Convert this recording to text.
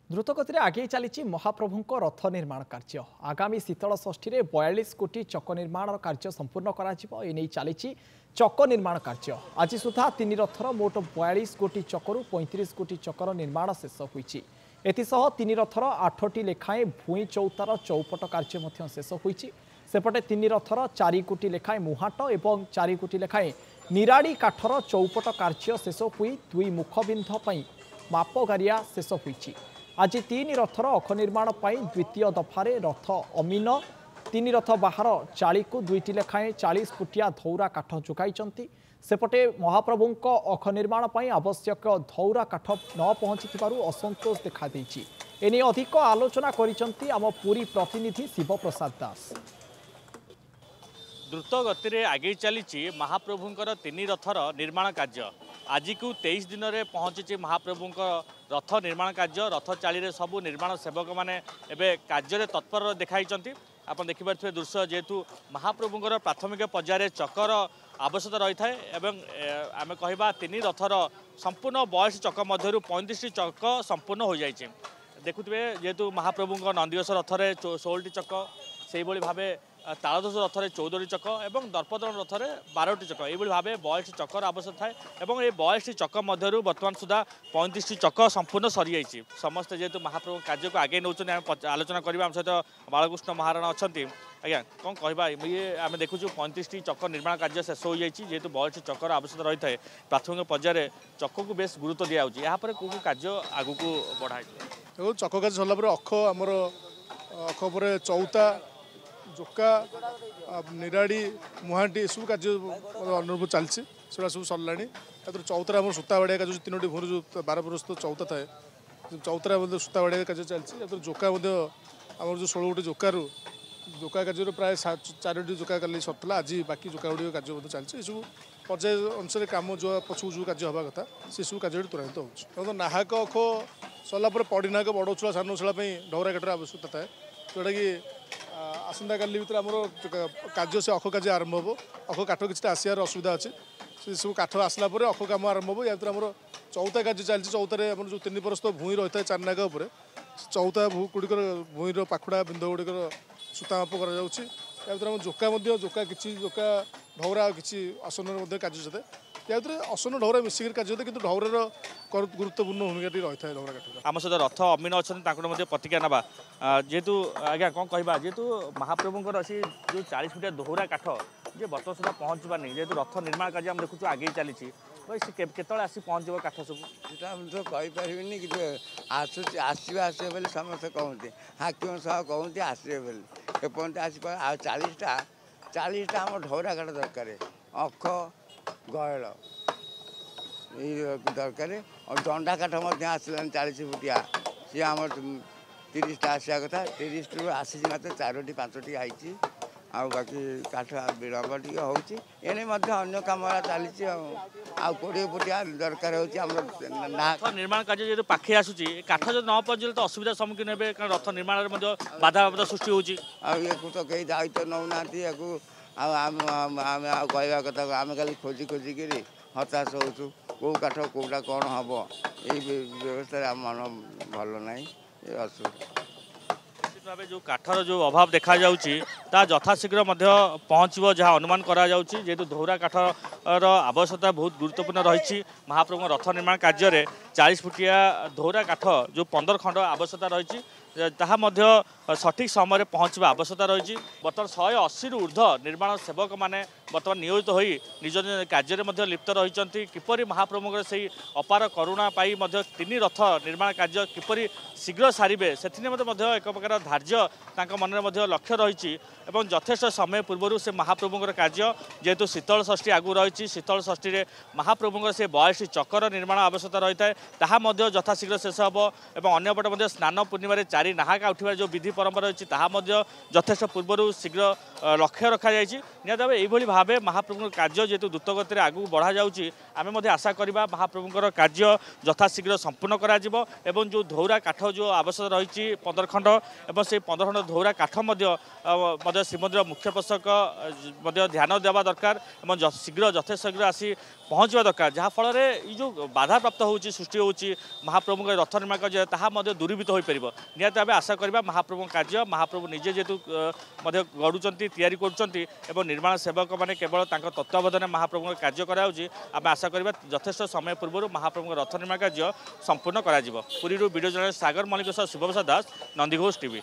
द्रुतगति में आगे चली महाप्रभु रथ निर्माण कार्य। आगामी शीतल षष्ठी में 42 कोटी चक निर्माण कार्य संपूर्ण कर चली चक निर्माण कार्य। आज सुधा तीन रथर मोट 42 कोटी चकरू 35 कोटी चकर निर्माण शेष होती। एसह तीन रथर 8टी लेखाएं भूई चौतार चौपट कार्य शेष होती। सेपटे तीन रथर 4 कोटी लेखाएं मुहाट और 4 कोटी लेखाएं निराड़ी काठर चौपट कार्य शेष हुई दुई मुखबिंध मापगारिया शेष होती। आज तीन रथर अख निर्माण द्वितीय दफारे रथ अमीन तीन रथ बाहर चाली को 2टी लेखाएं 40 फुटिया धौरा काठ जोगाई। सेपटे महाप्रभु अख निर्माण आवश्यक धौरा काठ न पहुंची असंतोष देखा एने अधिक आलोचना करिसेंती आम पुरी प्रतिनिधि शिव प्रसाद दास। द्रुत गति में आगे चली महाप्रभुंर तीन रथर निर्माण कार्य। आज को 23 दिन में पहुंची महाप्रभु रथ निर्माण कार्य। रथ चाली सबू निर्माण सेवक मैंने एवं कार्य तत्पर देखाई। आप देखिपे दृश्य जेहेतु महाप्रभुंर प्राथमिक पर्यायर चकर आवश्यकता रही है। आम कह तीन रथर संपूर्ण 42 चक मध्य 35 चक संपूर्ण हो जाए। देखुए जेहेतु महाप्रभु नंदीघोष रथरे 16टी चक से भाव तालध्वज रथरे 14टी चक और दर्पदलन रथरे 12टी चक ये भाव 42 चकर आवश्यक थाए। ये 42 चक मध्य बर्तमान सुधा 35 चक संपूर्ण सरी जाइए। समस्ते जेहेतु महाप्रभु कार्य को आगे नौ आलोचना करवा आम सहित बालकृष्ण महाराणा अच्छा। आज्ञा कौन कहवा ये आम देखु 35 चक निर्माण कार्य शेष हो जाए। जेहेतु 42 चकर आवश्यकता रही है प्राथमिक पर्यायर चक को बेस गुरुत्व दिया यापर कौ कार्य आगू को बढ़ाई देखो चक कार्य सरला अख आमर अख पर चौता जोका निराड़ी मुहाटी सब कार्य अनुरूप चलती सब सरला। चौथार आम सूता बाड़िया कार्य 3टी भूर जो 12 प्रस्त चौथा थाए चौथार सूता बाड़िया कार्य चलती। जोका आम जो 16 गोटी जोकारु जोका कार्य प्राय 4टी जोका कल सरला। आज बाकी जोका गुड़ कार्य चलती सब पर्याय अनुसार कम जो पछू जो कार्य हवा कथा से सब कार्य त्वरान्वित हो। नाहक अख सरला पड़ी नाहक बड़ छुआ सान छुआ ढौरा काठर आवश्यकता थाए जोटा कि आसंता काली भर आम कार्य से अख कार्य आरंभ हो। अख काठ कि आसार असुविधा अच्छे से सब काठ आसला अख कम आरंभ हो। या आम चौथा कार्य चलती। चौथार आम जो 3 परस्त भूई रही है 4 नाग उपर चौथा गुड़िक भूईर पाखुड़ा बिंद गुड़िक सूता माप कर जोका जोका कि जोका ढौरा कि आसन कार्य सते या आसन ढौरा मिसिक कार्य कि ढौरार गुरुत्वपूर्ण भूमिका रही है। ढौरा काठ आम सहित रथ अमीन अच्छा प्रतिक्रिया ना जेहेतु आज्ञा कौन कहवा जेहेतु महाप्रभुंर अच्छी जो 40 फुटिया दोहरा काठ जे बर्तमान सुधा पहुँच पारनी जेहेतु रथ निर्माण कार्य आम देखु आगे चली केत आसी पहुँच काठ सब तो कहीपरि कि आसवे आसवे बोले समस्त कहते हाकिम सह कहते आसवे बोले एपर्त आसी 40टा आम ढौरा काठ दरकार अख गयल दरकार और दंडा काठ आसला 40 फुटिया सी आम 30टा आसा कथा 30 टू आसी मात्र 4टी 5टी आई आ बाकी काठ विलम्ब टी होने अन्य कम चली 20 फुटिया दरकार हो। निर्माण कार्य जेहतु पाखे आसूची काठ जो न पहुँचे तो असुविधा सम्मुखीन हे कारण रथ निर्माण बाधा बाधा सृष्टि होगी। तो कई दायित्व नौना कहवा कथा आम खाली खोजी खोजिकी हताश हो कौ काठ कौटा कौन हम ये व्यवस्था आम मन भल ना असुविधा भाव जो काठर जो अभाव देखा ता यथाशीघ्र पहुँचब जहाँ अनुमान करा जेहेतु धौरा काठर आवश्यकता बहुत गुरुत्वपूर्ण रही। महाप्रभु रथ निर्माण कार्य 40 फुटिया धौरा काठ जो 15 खंड आवश्यकता रही ताहा सठिक समय पहुँचवा आवश्यकता रही। बर्तमान 180 ऊर्ध्व निर्माण सेवक मैंने बर्तमान नियोजित हो निज निज कार्य लिप्त रही। किपरि महाप्रभुंर से अपार करुणा पाई 3 रथ निर्माण कार्य किपरि शीघ्र सारे से एक प्रकार धार्य मन में लक्ष्य रही। यथेष समय पूर्व से महाप्रभुंर कार्य जेहेतु शीतल षष्ठी आगू रही शीतल षष्ठी में महाप्रभुंर से 42 चकर निर्माण आवश्यकता रही है ताहा यथाशीघ्र शेष हम और अंपटे स्नान पूर्णिम 4 नाहाका उठा जो विधि परंपरा अच्छी यथेष पूर्व शीघ्र लक्ष्य रखा जाए। भाव महाप्रभु कार्य जेहेतु द्रुतगति में आगू बढ़ा जाऊँगी आम आशा करवा महाप्रभुंर कार्य यथाशीघ्र संपूर्ण करा एवं जो धौरा काठ जो आवश्यकता रही 15 खंड और से 15 खंड धौरा काठ ଶ୍ରୀମନ୍ଦିର ମୁଖ୍ୟ ପ୍ରଶାସକ ଧ୍ୟାନ ଦେବା ଦରକାର ଏବଂ ଶୀଘ୍ର ଯଥେଷ୍ଟ ଶୀଘ୍ର ଆସି ପହଞ୍ଚିବା ଦରକାର ଯାହାଫଳରେ এই যে বাধাপ্রাপ্ত হচ্ছে সৃষ্টি হচ্ছে মহাপ্রভুঙ্ রথ নির্মাণ কার্য তাহা দূরীভূত হয়ে পার নিহত ভাবে আশা করা মহাপ্রভু কার্য মহাপ্রভু নিজে যেহেতু গড়ুচ্ছেন তৈরি করছেন এবং নির্মাণ সেবক মানে কেবল তাঁর তত্ত্বাবধানে মহাপ্রভু কার্য করা আমি আশা করা যথেষ্ট সময় পূর্ব মহাপ্রভু রথ নির্মাণ কার্য সম্পূর্ণ করা পুরী ভিডিও জর্নালিস্ট সাগর মল্লিক সহ শুভপ্রসাদ দাস নন্দীঘোষ টিভি।